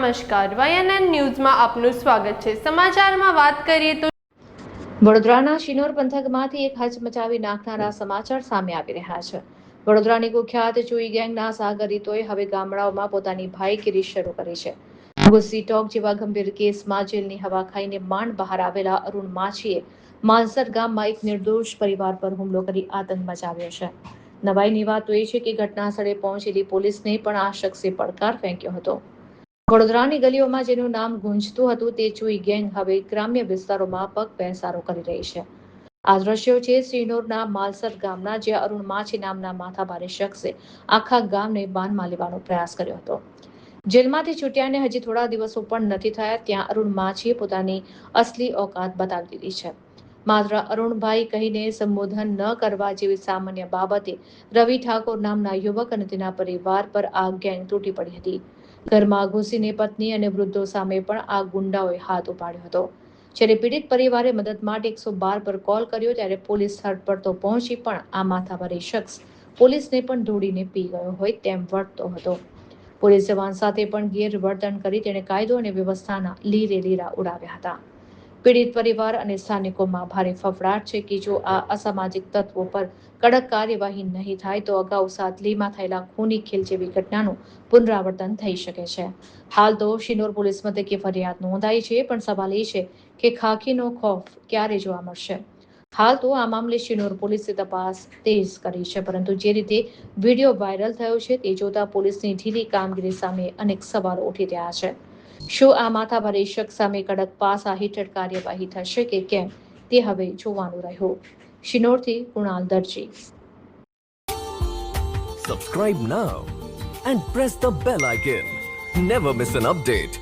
નમસ્કાર, YNN ન્યૂઝમાં આપનું સ્વાગત છે। સમાચારમાં વાત કરીએ તો વડોદરાના શિનોર પંથકમાંથી એક હચમચાવી નાખનારા સમાચાર સામે આવી રહ્યા છે। વડોદરાની કુખ્યાત ચુઈ ગેંગના સાગરીતોએ હવે ગામડાઓમાં પોતાની ભાઈગીરી શરૂ કરી છે। ગુસ્સી ટોક જેવા ગંભીર કેસમાં જેલની હવા ખાઈને માંડ બહાર આવેલા અરુણ માછીએ માલસર ગામમાં એક નિર્દોષ પરિવાર પર હુમલો કરી આતંક મચાવ્યો છે। નવાઈની વાત તો એ છે કે ઘટના સ્થળે પહોંચેલી પોલીસને પણ આ શખ્સે પડકાર ફેંક્યો હતો। વડોદરાની ગલીઓમાં જેનું નામ ગુંજતું હતું તે ચુઈ ગેંગ હવે ગ્રામ્ય વિસ્તારોમાં પગ પેસારો કરી રહી છે। આ દ્રશ્યો છે શ્રીનોરના માલસર ગામના, જ્યાં અરુણ માછી નામના માથાભારે શખ્સે આખા ગામને બાનમાં લેવાનો પ્રયાસ કર્યો હતો। જેલમાંથી છૂટ્યાને હજી થોડા દિવસો પણ નથી થયા ત્યાં અરુણ માછીએ પોતાની અસલી ઓકાત બતાવી દીધી છે। માત્ર અરુણભાઈ કહીને સંબોધન ન કરવા જેવી સામાન્ય બાબતે રવિ ઠાકોર નામના યુવક અને તેના પરિવાર પર આ ગેંગ તૂટી પડી હતી। ઘરમાં ઘૂસીને પત્ની અને વૃદ્ધો સામે પણ આ ગુંડાઓએ હાથ ઉપાડ્યો હતો। જ્યારે પીડિત પરિવારે મદદ માટે 112 પર કોલ કર્યો ત્યારે પોલીસ સ્થળ પર તો પહોંચી પણ આ માથાભારે શખ્સ પોલીસને પણ ધોડીને પી ગયો હોય તેમ વર્તતો હતો। પોલીસ જવાન સાથે પણ ગેરવર્તન કરી તેણે કાયદો અને વ્યવસ્થાના લીરે લીરા ઉડાવ્યા હતા। પીડિત પરિવાર અને સ્થાનિકોમાં ભારે ફફડાટ છે કે જો આ અસામાજિક તત્વો પર કડક કાર્યવાહી નહીં થાય તો અગાઉ સાતલીમાં થયેલા ખૂની ખેલ જેવી ઘટનાનું પુનરાવર્તન થઈ શકે છે। હાલ તો શિનોર પોલીસ મથકે ફરિયાદ નોંધાઈ છે, પણ સવાલ એ છે કે ખાખીનો ખૌફ ક્યારે જોવા મળશે। હાલ તો આ મામલે શિનોર પોલીસે તપાસ તેજ કરી છે, પરંતુ જે રીતે વિડીયો વાયરલ થયો છે તે જોતા પોલીસની ઢીલી કામગીરી સામે અનેક સવાલો ઉઠી રહ્યા છે। શું આ માથાભારે શખ્સ સામે કડક પાસા હેઠળ કાર્યવાહી થશે કે કેમ તે હવે જોવાનું રહ્યું। શિનોરથી કુણાલ દરજી। Subscribe now and press the bell icon. Never miss an update.